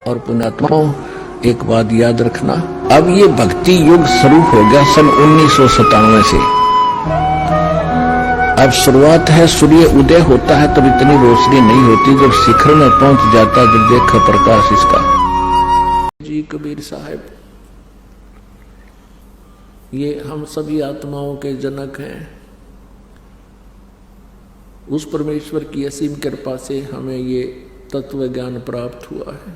और पुण्यात्माओं, एक बात याद रखना, अब ये भक्ति युग शुरू हो गया सन 1997 से। अब शुरुआत है, सूर्य उदय होता है तब इतनी रोशनी नहीं होती, जब शिखर में पहुंच जाता जब देखा प्रकाश इसका। जी कबीर साहब ये हम सभी आत्माओं के जनक हैं। उस परमेश्वर की असीम कृपा से हमें ये तत्व ज्ञान प्राप्त हुआ है।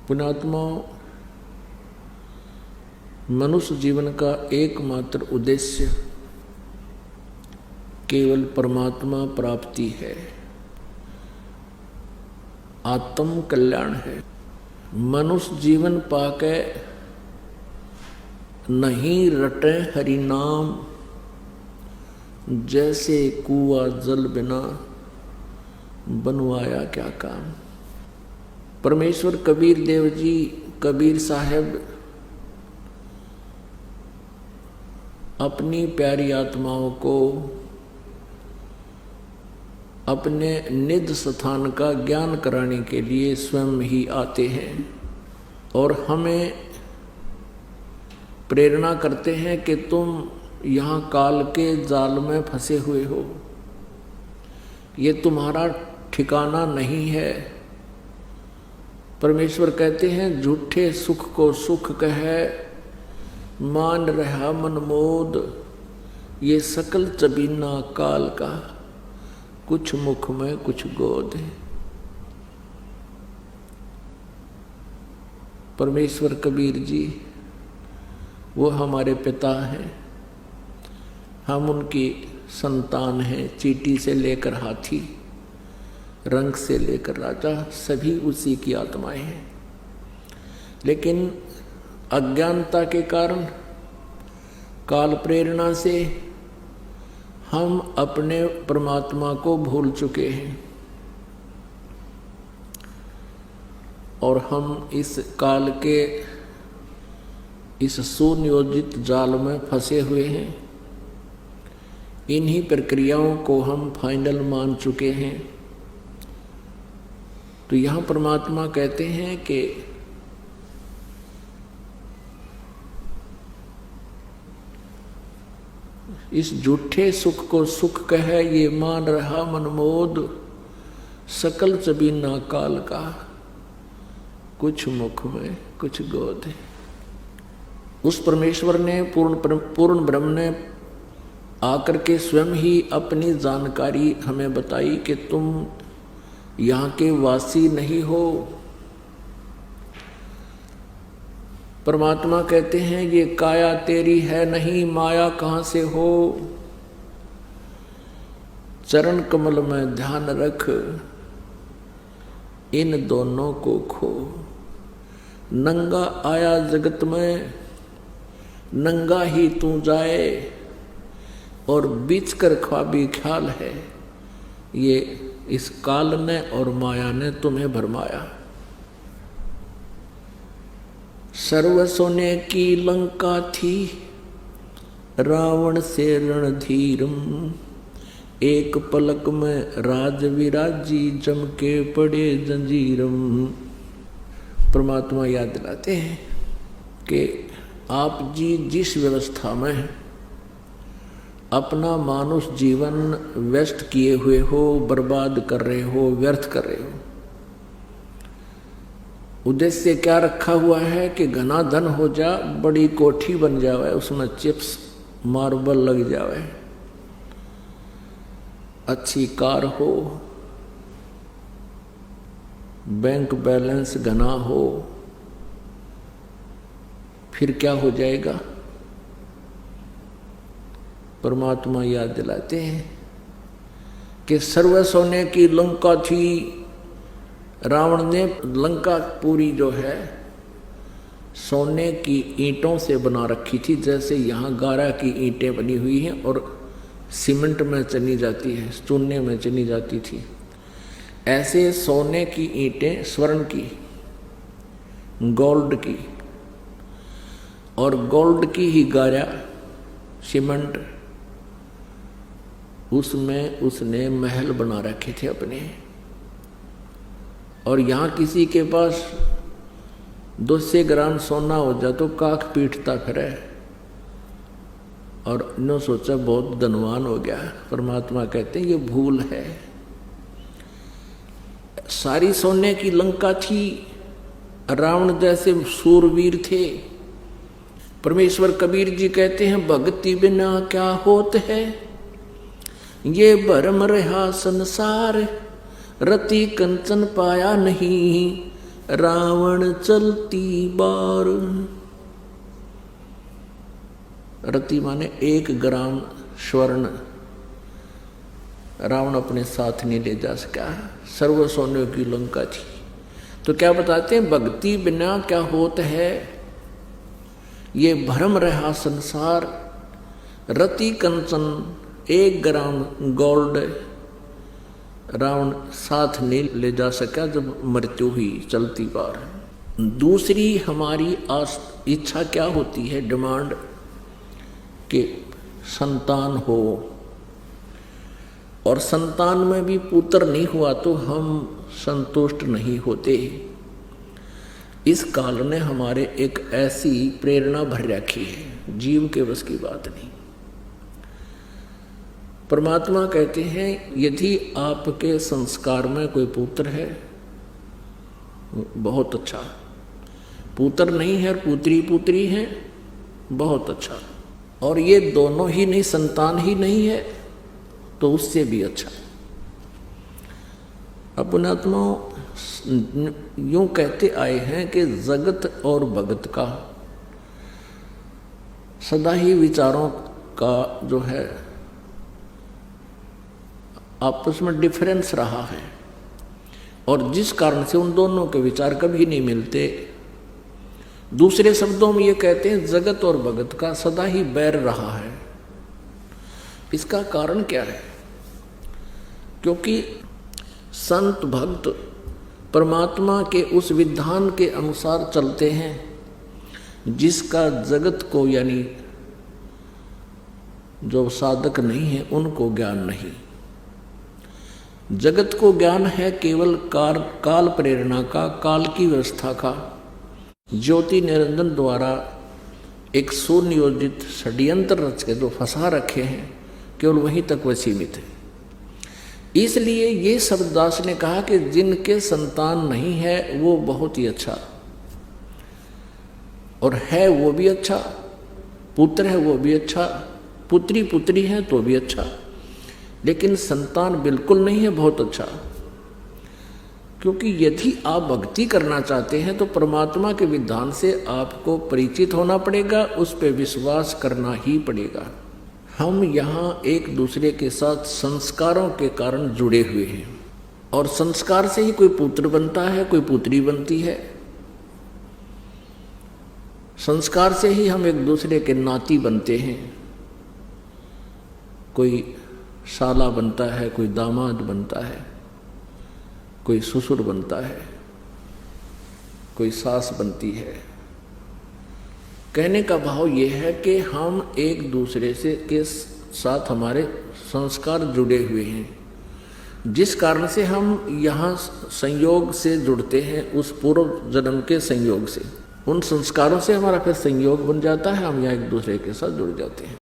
पुण्यात्माओं, मनुष्य जीवन का एकमात्र उद्देश्य केवल परमात्मा प्राप्ति है, आत्म कल्याण है। मनुष्य जीवन पाके नहीं रटे हरि नाम, जैसे कुआं जल बिना बनवाया क्या काम। परमेश्वर कबीर देव जी, कबीर साहब अपनी प्यारी आत्माओं को अपने निज स्थान का ज्ञान कराने के लिए स्वयं ही आते हैं और हमें प्रेरणा करते हैं कि तुम यहाँ काल के जाल में फंसे हुए हो, ये तुम्हारा ठिकाना नहीं है। परमेश्वर कहते हैं, झूठे सुख को सुख कहे मान रहा मन मोद, ये सकल चबीना काल का, कुछ मुख में कुछ गोद है। परमेश्वर कबीर जी वो हमारे पिता हैं, हम उनकी संतान हैं। चींटी से लेकर हाथी, रंग से लेकर राजा, सभी उसी की आत्माएं हैं। लेकिन अज्ञानता के कारण, काल प्रेरणा से हम अपने परमात्मा को भूल चुके हैं और हम इस काल के इस सुनियोजित जाल में फंसे हुए हैं। इन्हीं प्रक्रियाओं को हम फाइनल मान चुके हैं। तो यहाँ परमात्मा कहते हैं कि इस झूठे सुख को सुख कहे ये मान रहा मनमोद, सकल चबीना काल का, कुछ मुख में कुछ गोद है। उस परमेश्वर ने पूर्ण ब्रह्म ने आकर के स्वयं ही अपनी जानकारी हमें बताई कि तुम यहाँ के वासी नहीं हो। परमात्मा कहते हैं, ये काया तेरी है नहीं, माया कहाँ से हो। चरण कमल में ध्यान रख, इन दोनों को खो। नंगा आया जगत में, नंगा ही तू जाए, और बीच कर ख्वाबी ख्याल है, ये इस काल ने और माया ने तुम्हें भरमाया। सर्व सोने की लंका थी, रावण से रणधीरम, एक पलक में राज विराजी, जम के पड़े जंजीरम। परमात्मा याद दिलाते हैं कि आप जी जिस व्यवस्था में अपना मानुष जीवन व्यस्त किए हुए हो, बर्बाद कर रहे हो, व्यर्थ कर रहे हो, उद्देश्य क्या रखा हुआ है कि घना धन हो जा, बड़ी कोठी बन जावे, उसमें चिप्स मार्बल लग जावे, अच्छी कार हो, बैंक बैलेंस घना हो, फिर क्या हो जाएगा। परमात्मा याद दिलाते हैं कि सर्व सोने की लंका थी। रावण ने लंका पूरी जो है सोने की ईंटों से बना रखी थी, जैसे यहाँ गारा की ईंटें बनी हुई हैं और सीमेंट में चनी जाती है, चूने में चनी जाती थी। ऐसे सोने की ईंटें, स्वर्ण की, गोल्ड की, और गोल्ड की ही गारा सीमेंट, उसमें उसने महल बना रखे थे अपने। और यहाँ किसी के पास 200 ग्राम सोना हो जाए तो काख पीटता फिरे, और इन्होंने सोचा बहुत धनवान हो गया। परमात्मा कहते हैं ये भूल है। सारी सोने की लंका थी, रावण जैसे सूरवीर थे। परमेश्वर कबीर जी कहते हैं भक्ति बिना क्या होत है, ये भरम रहा संसार, रति कंचन पाया नहीं, रावण चलती बार। रति माने 1 ग्राम स्वर्ण रावण अपने साथ नहीं ले जा सका, सर्व सोने की लंका थी। तो क्या बताते हैं, भक्ति बिना क्या होत है, ये भ्रम रहा संसार, रति कंचन 1 ग्राम गोल्ड रावण साथ नहीं ले जा सका जब मृत्यु हुई चलती बार। दूसरी हमारी इच्छा क्या होती है, डिमांड कि संतान हो, और संतान में भी पुत्र नहीं हुआ तो हम संतुष्ट नहीं होते। इस काल ने हमारे एक ऐसी प्रेरणा भर रखी है, जीव के बस की बात नहीं। परमात्मा कहते हैं यदि आपके संस्कार में कोई पुत्र है बहुत अच्छा, पुत्र नहीं है और पुत्री है बहुत अच्छा, और ये दोनों ही नहीं, संतान ही नहीं है तो उससे भी अच्छा। अपनात्मा यूं कहते आए हैं कि जगत और भगत का सदा ही विचारों का जो है आपस में डिफरेंस रहा है, और जिस कारण से उन दोनों के विचार कभी नहीं मिलते। दूसरे शब्दों में ये कहते हैं जगत और भगत का सदा ही बैर रहा है। इसका कारण क्या है? क्योंकि संत भक्त परमात्मा के उस विधान के अनुसार चलते हैं जिसका जगत को यानी जो साधक नहीं है उनको ज्ञान नहीं। जगत को ज्ञान है केवल काल प्रेरणा का, काल की व्यवस्था का, ज्योति निरंजन द्वारा एक सुनियोजित षड्यंत्र रच के जो फंसा रखे हैं केवल वहीं तक वह सीमित है। इसलिए ये शब्ददास ने कहा कि जिनके संतान नहीं है वो बहुत ही अच्छा, और है वो भी अच्छा, पुत्र है वो भी अच्छा, पुत्री है तो भी अच्छा, लेकिन संतान बिल्कुल नहीं है बहुत अच्छा। क्योंकि यदि आप भक्ति करना चाहते हैं तो परमात्मा के विधान से आपको परिचित होना पड़ेगा, उस पर विश्वास करना ही पड़ेगा। हम यहाँ एक दूसरे के साथ संस्कारों के कारण जुड़े हुए हैं, और संस्कार से ही कोई पुत्र बनता है, कोई पुत्री बनती है। संस्कार से ही हम एक दूसरे के नाती बनते हैं, कोई साला बनता है, कोई दामाद बनता है, कोई ससुर बनता है, कोई सास बनती है। कहने का भाव ये है कि हम एक दूसरे से के साथ हमारे संस्कार जुड़े हुए हैं, जिस कारण से हम यहाँ संयोग से जुड़ते हैं, उस पूर्व जन्म के संयोग से। उन संस्कारों से हमारा फिर संयोग बन जाता है, हम यहाँ एक दूसरे के साथ जुड़ जाते हैं।